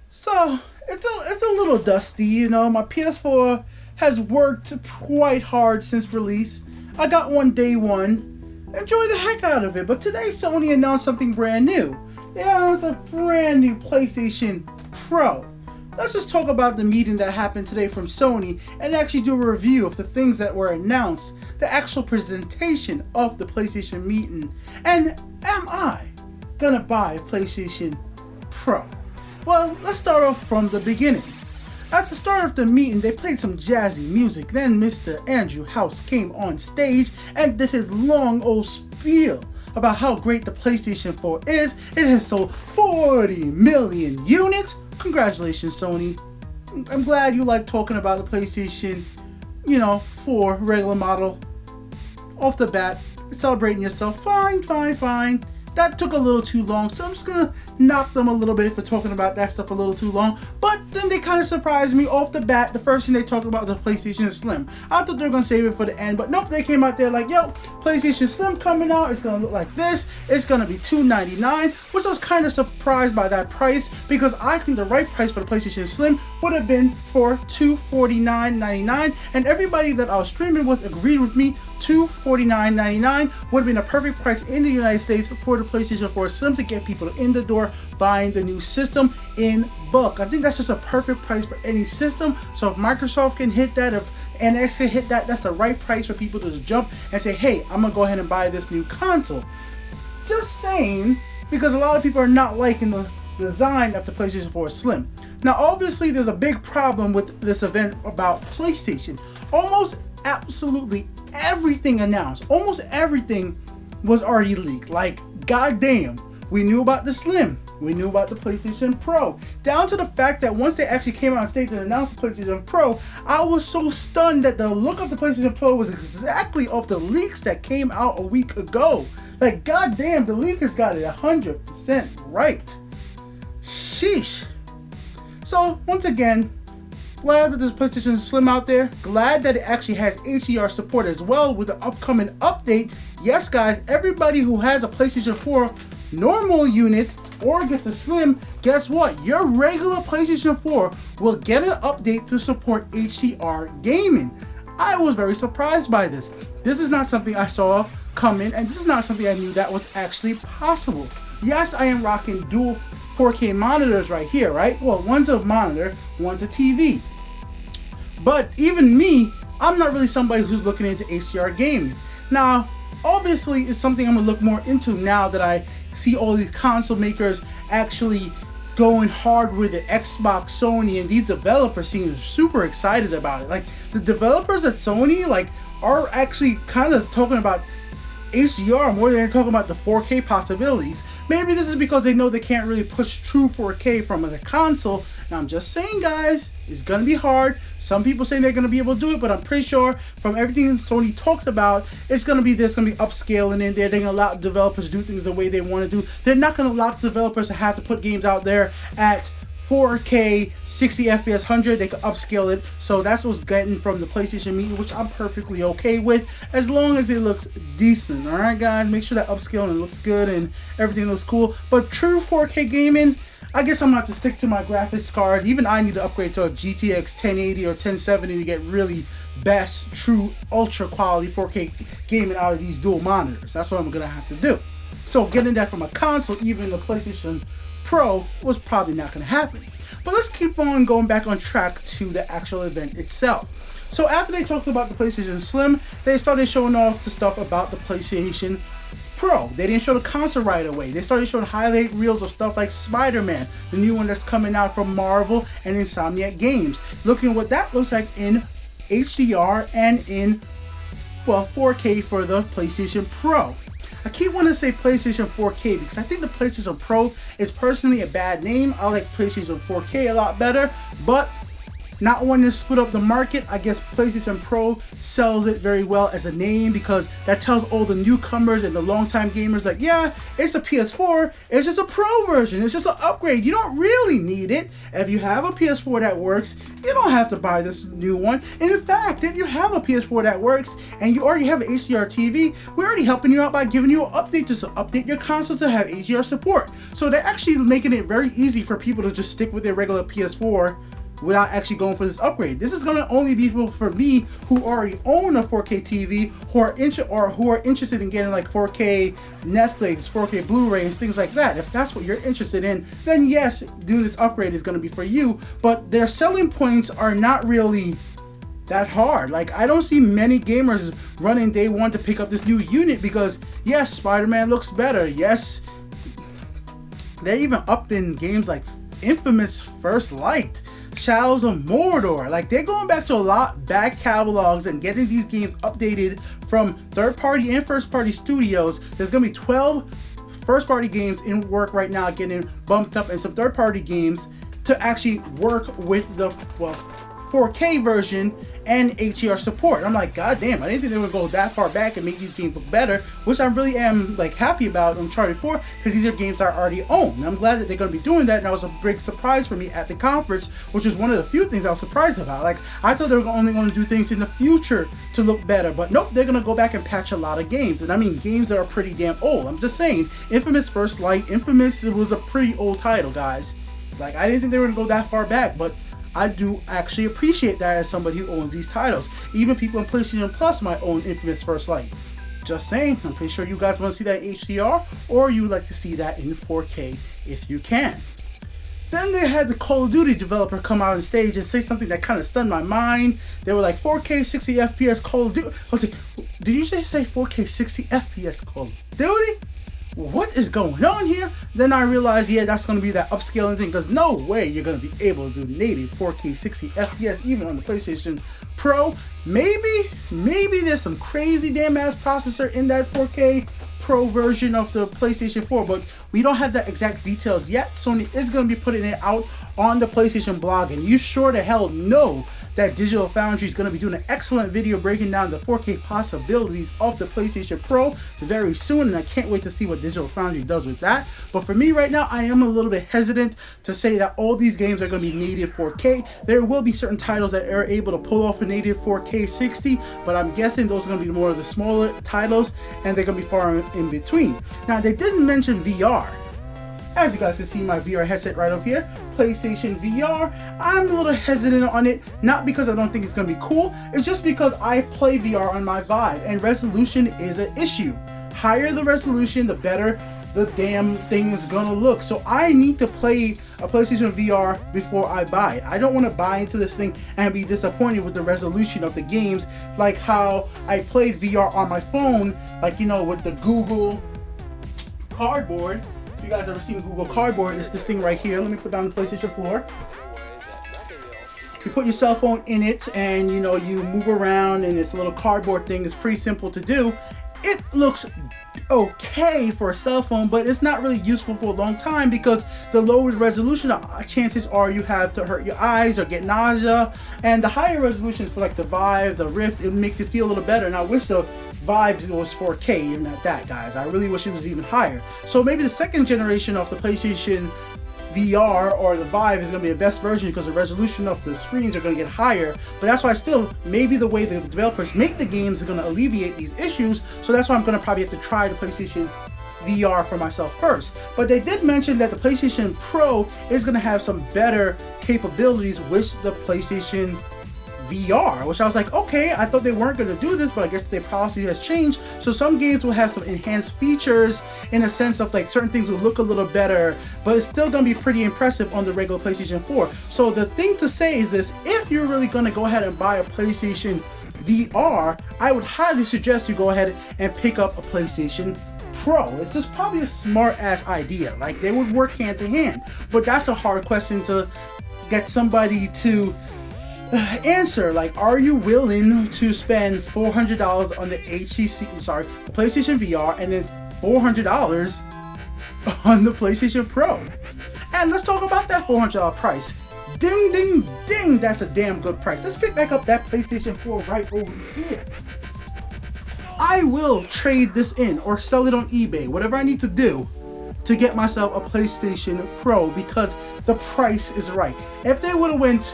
So it's a little dusty, you know. My PS4 has worked quite hard since release. I got one day one. Enjoy the heck out of it. But today Sony announced something brand new. They announced a brand new PlayStation Pro. Let's just talk about the meeting that happened today from Sony and actually do a review of the things that were announced, the actual presentation of the PlayStation meeting, and am I gonna buy a PlayStation Pro? Well, let's start off from the beginning. At the start of the meeting, they played some jazzy music. Then Mr. Andrew House came on stage and did his long old spiel about how great the PlayStation 4 is. It has sold 40 million units. Congratulations, Sony. I'm glad you like talking about the PlayStation, 4 regular model. Off the bat, celebrating yourself. Fine, fine, fine. That took a little too long, so I'm just gonna knock them a little bit for talking about that stuff a little too long. But then they kind of surprised me off the bat. The first thing they talked about was the PlayStation Slim. I thought they were gonna save it for the end, but nope, they came out there like, yo, PlayStation Slim coming out. It's gonna look like this. It's gonna be $299, which I was kind of surprised by that price because I think the right price for the PlayStation Slim would have been for $249.99, and everybody that I was streaming with agreed with me. $249.99 would have been a perfect price in the United States for the PlayStation 4 Slim to get people in the door buying the new system in bulk. I think that's just a perfect price for any system. So if Microsoft can hit that, if NX can hit that, that's the right price for people to just jump and say, hey, I'm gonna go ahead and buy this new console. Just saying, because a lot of people are not liking the design of the PlayStation 4 Slim. Now, obviously, there's a big problem with this event about PlayStation. Almost absolutely everything announced, almost everything was already leaked. Like, goddamn, we knew about the Slim, we knew about the PlayStation Pro, down to the fact that once they actually came out on stage and announced the PlayStation Pro, I was so stunned that the look of the PlayStation Pro was exactly of the leaks that came out a week ago. Like, goddamn, the leakers got it 100% right. Sheesh. So, once again, glad that there's PlayStation Slim out there. Glad that it actually has HDR support as well with the upcoming update. Yes, guys, everybody who has a PlayStation 4 normal unit or gets a Slim, guess what? Your regular PlayStation 4 will get an update to support HDR gaming. I was very surprised by this. This is not something I saw coming, and this is not something I knew that was actually possible. Yes, I am rocking dual 4K monitors right here, right? Well, one's a monitor, one's a TV. But even me, I'm not really somebody who's looking into HDR gaming. Now, obviously, it's something I'm gonna look more into now that I see all these console makers actually going hard with it. Xbox, Sony, and these developers seem super excited about it. Like, the developers at Sony, like, are actually kind of talking about HDR more than they're talking about the 4K possibilities. Maybe this is because they know they can't really push true 4K from the console. Now, I'm just saying, guys, it's gonna be hard. Some people say they're gonna be able to do it, but I'm pretty sure from everything Sony talked about, there's gonna be upscaling in there. They're gonna allow developers to do things the way they want to do. They're not gonna allow developers to have to put games out there at 4K, 60 FPS, 100. They could upscale it. So that's what's getting from the PlayStation meeting, which I'm perfectly okay with, as long as it looks decent. All right, guys, make sure that upscaling looks good and everything looks cool. But true 4K gaming, I guess I'm gonna have to stick to my graphics card. Even I need to upgrade to a GTX 1080 or 1070 to get really best, true, ultra quality 4K gaming out of these dual monitors. That's what I'm gonna have to do. So getting that from a console, even the PlayStation Pro, was probably not going to happen. But let's keep on going back on track to the actual event itself. So after they talked about the PlayStation Slim, they started showing off the stuff about the PlayStation Pro. They didn't show the console right away. They started showing highlight reels of stuff like Spider-Man, the new one that's coming out from Marvel and Insomniac Games. Looking at what that looks like in HDR and in, well, 4K for the PlayStation Pro. I keep wanting to say PlayStation 4K because I think the PlayStation Pro is personally a bad name. I like PlayStation 4K a lot better, but not wanting to split up the market. I guess PlayStation Pro sells it very well as a name because that tells all the newcomers and the longtime gamers like, yeah, it's a PS4, it's just a Pro version, it's just an upgrade. You don't really need it. If you have a PS4 that works, you don't have to buy this new one. And in fact, if you have a PS4 that works and you already have an HDR TV, we're already helping you out by giving you an update to update your console to have HDR support. So they're actually making it very easy for people to just stick with their regular PS4 without actually going for this upgrade. This is going to only be for me who already own a 4K TV, who are interested in getting like 4K Netflix, 4K Blu-rays, things like that. If that's what you're interested in, then yes, doing this upgrade is going to be for you. But their selling points are not really that hard. Like, I don't see many gamers running day one to pick up this new unit because yes, Spider-Man looks better. Yes, they're even up in games like Infamous First Light, Shadows of Mordor. Like, they're going back to a lot back catalogs and getting these games updated from third-party and first-party studios. There's gonna be 12 first-party games in work right now getting bumped up, and some third-party games to actually work with the 4K version and HDR support. I'm like, god damn, I didn't think they would go that far back and make these games look better, which I really am like happy about Uncharted 4 because these are games I already own. And I'm glad that they're going to be doing that, and that was a big surprise for me at the conference, which was one of the few things I was surprised about. Like, I thought they were only going to do things in the future to look better, but nope, they're going to go back and patch a lot of games. And I mean games that are pretty damn old. I'm just saying, Infamous First Light, Infamous, it was a pretty old title, guys. Like, I didn't think they were going to go that far back, but I do actually appreciate that as somebody who owns these titles. Even people on PlayStation Plus might own Infamous First Light. Just saying, I'm pretty sure you guys want to see that in HDR, or you like to see that in 4K if you can. Then they had the Call of Duty developer come out on stage and say something that kind of stunned my mind. They were like, 4K 60 FPS Call of Duty. I was like, did you say 4K 60 FPS Call of Duty? What is going on here? Then I realized, yeah, that's going to be that upscaling thing, because no way you're going to be able to do native 4K 60 FPS even on the PlayStation Pro. Maybe there's some crazy damn ass processor in that 4K Pro version of the PlayStation 4, but we don't have the exact details yet. Sony is going to be putting it out on the PlayStation blog, and you sure to hell know that Digital Foundry is going to be doing an excellent video breaking down the 4K possibilities of the PlayStation Pro very soon, and I can't wait to see what Digital Foundry does with that. But for me right now, I am a little bit hesitant to say that all these games are going to be native 4K. There will be certain titles that are able to pull off a native 4K 60, but I'm guessing those are going to be more of the smaller titles, and they're going to be far in between. Now, they didn't mention VR. As you guys can see my VR headset right over here, PlayStation VR, I'm a little hesitant on it, not because I don't think it's going to be cool, it's just because I play VR on my Vive, and resolution is an issue. Higher the resolution, the better the damn thing is going to look. So I need to play a PlayStation VR before I buy it. I don't want to buy into this thing and be disappointed with the resolution of the games, like how I played VR on my phone, like, you know, with the Google Cardboard. If you guys ever seen Google Cardboard, it's this thing right here. Let me put down the PlayStation floor. You put your cell phone in it and, you know, you move around, and it's a little cardboard thing. It's pretty simple to do. It looks okay for a cell phone, but it's not really useful for a long time because the lower resolution, chances are you have to hurt your eyes or get nausea, and the higher resolutions for like the Vive, the Rift, it makes it feel a little better. And I wish the Vive was 4K, even at that, guys. I really wish it was even higher. So maybe the second generation of the PlayStation VR or the Vive is going to be the best version because the resolution of the screens are going to get higher. But that's why still, maybe the way the developers make the games are going to alleviate these issues. So that's why I'm going to probably have to try the PlayStation VR for myself first. But they did mention that the PlayStation Pro is going to have some better capabilities with the PlayStation VR, which I was like, okay, I thought they weren't going to do this, but I guess their policy has changed. So some games will have some enhanced features in a sense of like certain things will look a little better, but it's still going to be pretty impressive on the regular PlayStation 4. So the thing to say is this: if you're really going to go ahead and buy a PlayStation VR, I would highly suggest you go ahead and pick up a PlayStation Pro. It's just probably a smart ass idea. Like, they would work hand in hand, but that's a hard question to get somebody to answer. Like, are you willing to spend $400 on the the PlayStation VR, and then $400 on the PlayStation Pro? And let's talk about that $400 price. Ding, ding, ding. That's a damn good price. Let's pick back up that PlayStation 4 right over here. I will trade this in or sell it on eBay, whatever I need to do to get myself a PlayStation Pro because the price is right. If they would have went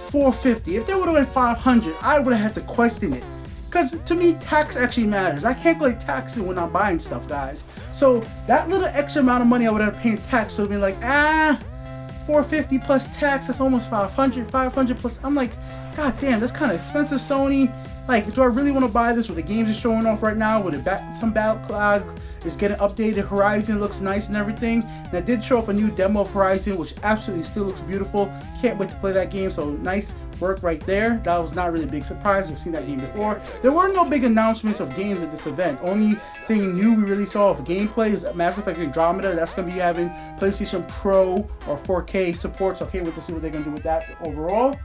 $450, if they would have went $500, I would have had to question it. Because to me, tax actually matters. I can't calculate taxes when I'm buying stuff, guys. So that little extra amount of money I would have paid tax would have been like, $450 plus tax, that's almost $500 plus. I'm like, god damn, that's kind of expensive, Sony. Like, do I really want to buy this with the games it's showing off right now? With some backlog is getting updated, Horizon looks nice and everything. And I did show up a new demo of Horizon, which absolutely still looks beautiful. Can't wait to play that game, so nice work right there. That was not really a big surprise. We've seen that game before. There were no big announcements of games at this event. Only thing new we really saw of gameplay is Mass Effect Andromeda. That's going to be having PlayStation Pro or 4K support, so I can't wait to see what they're going to do with that overall.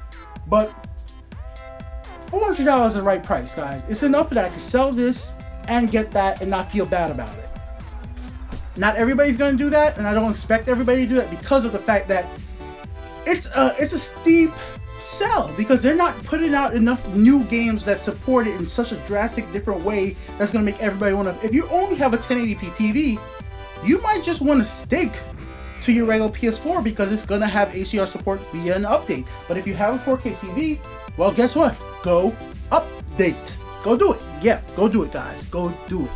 But $400 is the right price, guys. It's enough that I can sell this and get that and not feel bad about it. Not everybody's going to do that, and I don't expect everybody to do that because of the fact that it's a steep sell because they're not putting out enough new games that support it in such a drastic different way that's going to make everybody want to. If you only have a 1080p TV, you might just want to stick to your regular PS4 because it's going to have HDR support via an update. But if you have a 4K TV, well, guess what? Go update. Go do it. Yeah, go do it, guys. Go do it.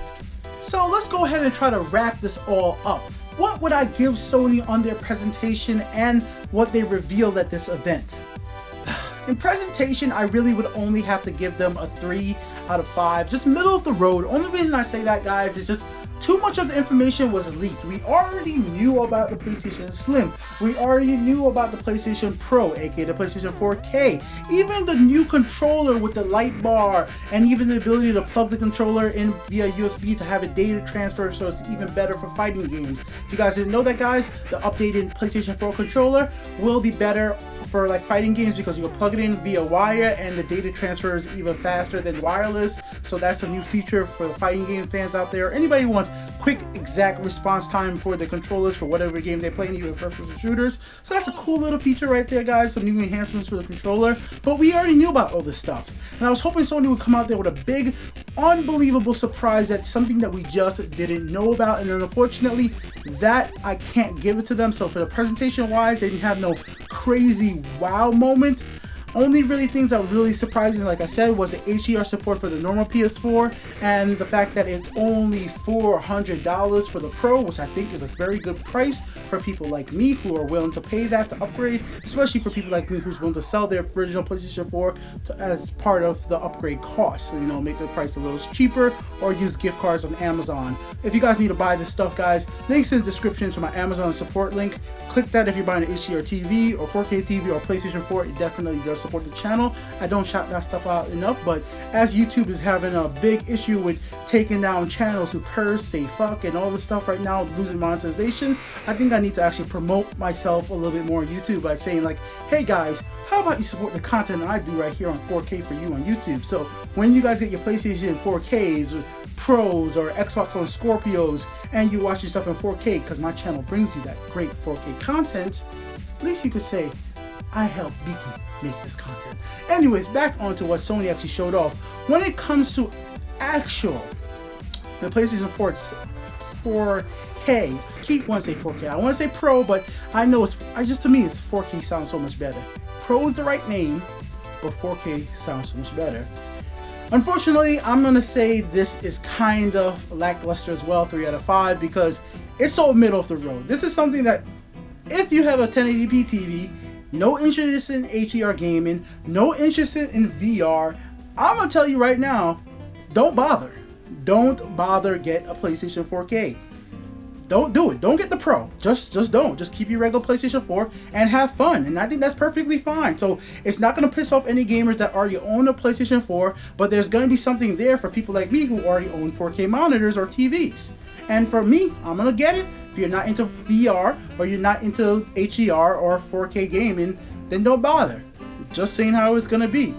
So let's go ahead and try to wrap this all up. What would I give Sony on their presentation and what they revealed at this event? In presentation, I really would only have to give them a 3 out of 5, just middle of the road. Only reason I say that, guys, is just too much of the information was leaked. We already knew about the PlayStation Slim. We already knew about the PlayStation Pro, aka the PlayStation 4K. Even the new controller with the light bar, and even the ability to plug the controller in via USB to have a data transfer, so it's even better for fighting games. If you guys didn't know that, guys, the updated PlayStation 4 controller will be better for like fighting games because you can plug it in via wire and the data transfer is even faster than wireless. So that's a new feature for the fighting game fans out there. Anybody who wants quick exact response time for the controllers for whatever game they play, even first person shooters. So that's a cool little feature right there, guys. Some new enhancements for the controller. But we already knew about all this stuff. And I was hoping Sony would come out there with a big, unbelievable surprise, that's something that we just didn't know about. And unfortunately, that I can't give it to them. So for the presentation wise, they didn't have no crazy wow moment. Only really things that were really surprising, like I said, was the HDR support for the normal PS4 and the fact that it's only $400 for the Pro, which I think is a very good price for people like me who are willing to pay that to upgrade, especially for people like me who's willing to sell their original PlayStation 4 as part of the upgrade cost. So, you know, make the price a little cheaper or use gift cards on Amazon. If you guys need to buy this stuff, guys, links in the description to my Amazon support link. Click that if you're buying an HDR TV or 4K TV or PlayStation 4. It definitely does support the channel. I don't shout that stuff out enough, but as YouTube is having a big issue with taking down channels who curse, say fuck, and all this stuff right now, losing monetization, I think I need to actually promote myself a little bit more on YouTube by saying like, hey guys, how about you support the content that I do right here on 4K for you on YouTube? So when you guys get your PlayStation 4Ks, Pros, or Xbox One Scorpios, and you watch your stuff in 4K, because my channel brings you that great 4K content, at least you could say, I helped Beaky make this content. Anyways, back onto what Sony actually showed off. When it comes to the PlayStation 4's 4K, I keep wanting to say 4K. I want to say Pro, but I know to me, it's 4K sounds so much better. Pro is the right name, but 4K sounds so much better. Unfortunately, I'm going to say this is kind of lackluster as well, 3 out of 5, because it's so middle of the road. This is something that, if you have a 1080p TV, no interest in HDR gaming, no interest in VR, I'm going to tell you right now, don't bother. Don't bother get a PlayStation 4K. Don't do it. Don't get the Pro. Just don't. Just keep your regular PlayStation 4 and have fun. And I think that's perfectly fine. So it's not going to piss off any gamers that already own a PlayStation 4, but there's going to be something there for people like me who already own 4K monitors or TVs. And for me, I'm going to get it. If you're not into VR or you're not into HDR or 4K gaming, then don't bother. Just saying how it's going to be.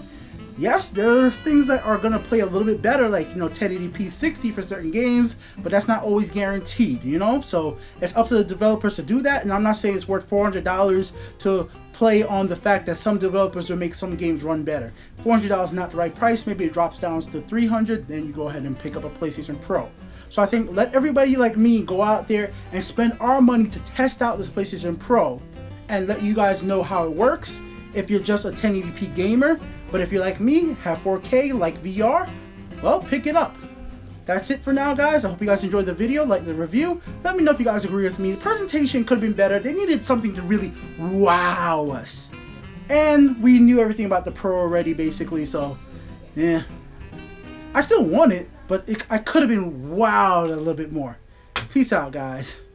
Yes, there are things that are going to play a little bit better, like, 1080p 60 for certain games, but that's not always guaranteed, So it's up to the developers to do that, and I'm not saying it's worth $400 to play on the fact that some developers will make some games run better. $400 is not the right price. Maybe it drops down to $300, then you go ahead and pick up a PlayStation Pro. So I think let everybody like me go out there and spend our money to test out this PlayStation Pro and let you guys know how it works if you're just a 1080p gamer. But if you're like me, have 4K, like VR, well, pick it up. That's it for now, guys. I hope you guys enjoyed the video, like the review. Let me know if you guys agree with me. The presentation could have been better. They needed something to really wow us. And we knew everything about the Pro already, basically, so, yeah. I still want it, but I could have been wowed a little bit more. Peace out, guys.